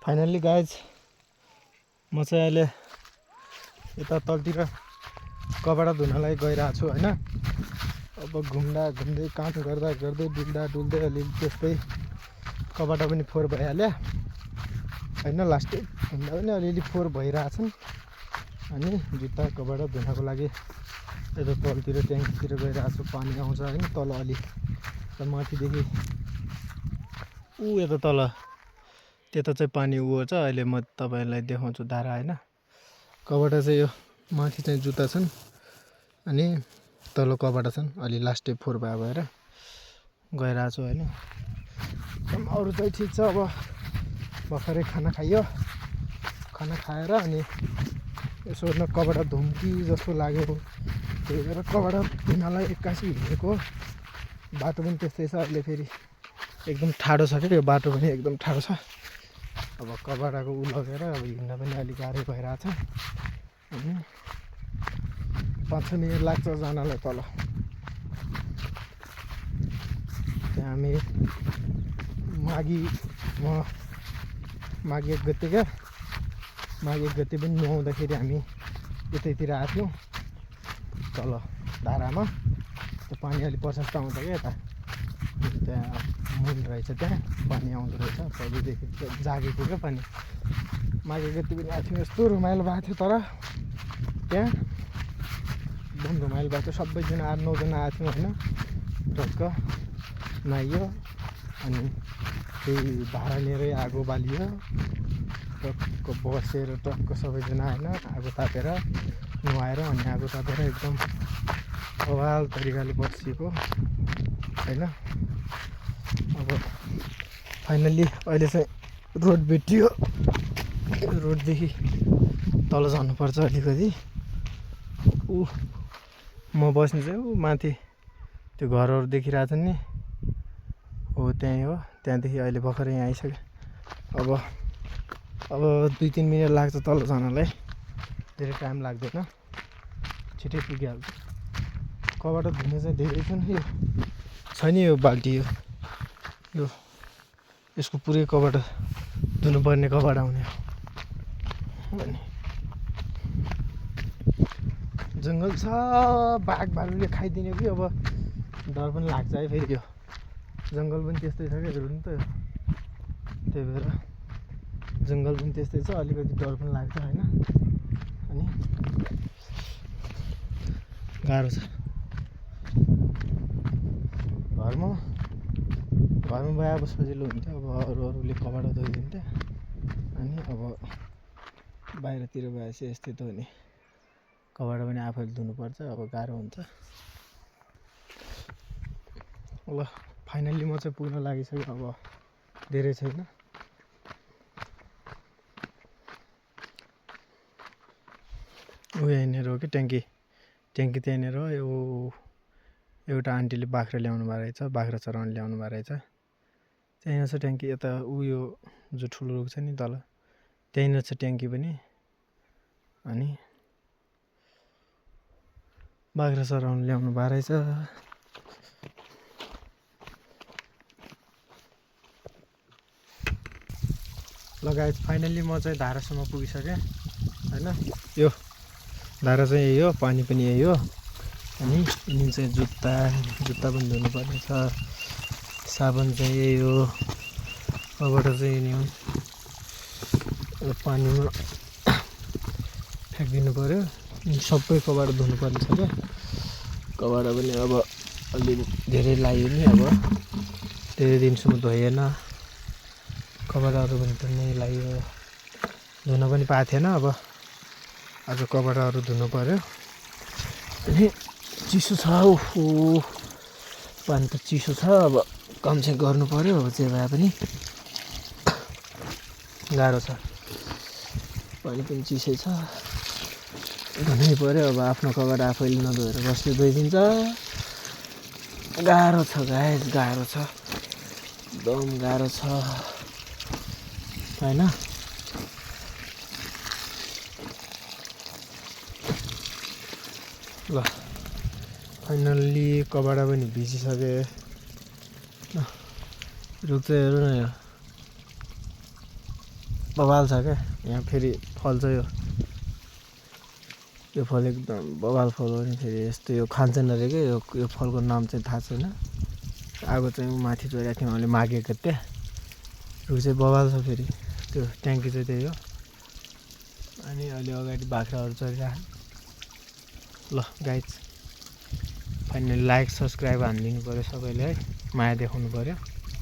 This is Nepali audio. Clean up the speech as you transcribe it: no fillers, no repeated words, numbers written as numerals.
फाइनल्ली गाइज म चाहिँ अहिले यता तलतिर कपडा धुनलाई गइरहेको छु हैन। अब घुम्दै काम गर्दा डुल्दा अलि त्यस्तै कपडा पनि फोहोर भइहाल्यो हैन। लास्टै घुम्दा पनि अलिअलि फोहोर भइरहेछन्। अनि जुत्ता कपडा धुनको लागि यता तलतिर ट्याङ्कीतिर गइरहेको छु। पानी आउँछ हैन तल अलि माथिदेखि यता तल त्यता चाहिँ पानी उर्छ। अहिले म तपाईहरुलाई देखाउँछु धारा हैन। कपडा चाहिँ यो माथि चाहिँ जुत्ता छन् अनि तल कपडा छन्। अलि लास्टै फोहोर भएर गइरहेको छु हैन। अरु चाहिँ ठिक छ। अब भर्खरै खाना खाइयो। खाना खाएर अनि यसो न कपडा धुम कि जस्तो लाग्यो। त्यही भएर कपडा धुनलाई एक्कासी हिँडेको। बाटो पनि त्यस्तै छ। अहिले फेरि एकदम ठाडो छ के यो बाटो पनि एकदम ठाडो छ। अब कपडाको उ लगेर अब हिँड्न पनि अलिक गाह्रो भइरहेछ। अनि 5-6 मिनेट लाग्छ जानलाई तल। त्यहाँ हामी माघी 1 गते क्या माघी 1 गते पनि नुहाउँदाखेरि हामी यतैतिर आएको थियौँ तल धारामा। त्यो पानी अलि प्रशस्त आउँछ क्या यता। त्यहाँ मुल रहेछ त्यहाँ पानी आउँदो रहेछ। पहिलेदेखि जागेको क्या पानी। माघे गति पनि आएको थियो। यस्तो रमाइलो भएको थियो तर त्यहाँ एकदम रमाइलो भएको थियो। सबैजना 8-9 जना आएको थियौँ होइन। टक्क नुहाइयो अनि त्यही धारा लिएरै आगो बालियो। टक्क बसेर टक्क सबैजना होइन आगो तापेर नुहाएर अनि आगो तापेर एकदम बवाल तरिकाले बसिएको होइन। अब फाइनल्ली अहिले चाहिँ रोड भेटियो। रोडदेखि तल जानुपर्छ अलिकति। म बस्ने चाहिँ माथि त्यो घरहरू देखिरहेछ नि हो त्यहीँ हो। त्यहाँदेखि अहिले भर्खरै यहाँ आइसक्यो। अब 2-3 मिनेट लाग्छ तल जानलाई। धेरै टाइम लाग्दैन छिटै पुगिहाल्छ। कपडा धुने चाहिँ धेरै छ नि। यो छ नि यो बाल्टी यो यसको पुरै कपडा धुनुपर्ने कपडा हुने हो। अनि जङ्गल छ। बाघ भालुले खाइदिने कि अब डर पनि लाग्छ है। फेरि यो जङ्गल पनि त्यस्तै छ क्या हेर्नु त। त्यही भएर जङ्गल पनि त्यस्तै छ। अलिकति डर पनि लाग्छ होइन। अनि गाह्रो छ। घरमा भए अब सजिलो हुन्थ्यो। अब अरूले कपडा धोइदिन्थ्यो। अनि अब बाहिरतिर भएपछि यस्तै त हो नि। कपडा पनि आफैले धुनुपर्छ। अब गाह्रो हुन्छ। ल फाइनल्ली म चाहिँ पुग्न लागिसक्यो। अब धेरै छैन। यहीँनिर हो कि ट्याङ्की त्यहीँनिर हो। यो एउटा आन्टीले बाख्रा ल्याउनु भएको रहेछ। बाख्रा चराउन ल्याउनु भएको रहेछ। त्यहीँ छ ट्याङ्की। यता यो जो ठुलो रुख छ नि तल त्यहीँनिर छ ट्याङ्की पनि। अनि बाख्रा चराउन ल्याउनु भएको रहेछ। लगायत फाइनल्ली म चाहिँ धारासम्म पुगिसकेँ होइन। यो धारा चाहिँ यही हो। पानी पनि यही हो। अनि यिनी चाहिँ जुत्ता पनि धुनुपर्ने छ। साबुन चाहिँ यही हो। कपडा चाहिँ यिनी हो। पानीमा फ्याँकिदिनु पऱ्यो। सबै कपडा धुनुपर्ने छ क्या। कपडा पनि अब अलि धेरै लाग्यो नि। अब धेरै दिनसम्म धोइएन। कपडाहरू पनि धुनै लाग्यो। धुन पनि पाएको थिएन। अब आज कपडाहरू धुनु पऱ्यो। अनि चिसो छ। ओहो पानी त चिसो छ। अब काम चाहिँ गर्नु पऱ्यो। अब जे भए पनि गाह्रो छ। पानी पनि चिसै छ। धुनै पऱ्यो। अब आफ्नो कपडा आफैले नधोएर बस्ने धोइदिन्छ। गाह्रो छ गाइस गाह्रो छ। एकदम गाह्रो छ होइन। ल फाइनल्ली कपडा पनि भिजिसके। रुख चाहिँ हेर्नु न यो बवाल छ क्या यहाँ फेरि फल्छ यो फल एकदम बवाल फल हो नि फेरि यस्तो यो खान्छन् अरे क्या यो फलको नाम चाहिँ थाहा छैन आगो चाहिँ माथि चढेको थियौँ हामीले मागेको त्यहाँ रुख चाहिँ बवाल छ फेरि त्यो ट्याङ्की चाहिँ त्यही हो अनि अहिले अगाडि बाख्राहरू चरिरहेको ल गाइज फाइनली लाइक सब्सक्राइब हानिदिनु पऱ्यो सबैले है माया देखाउनु पऱ्यो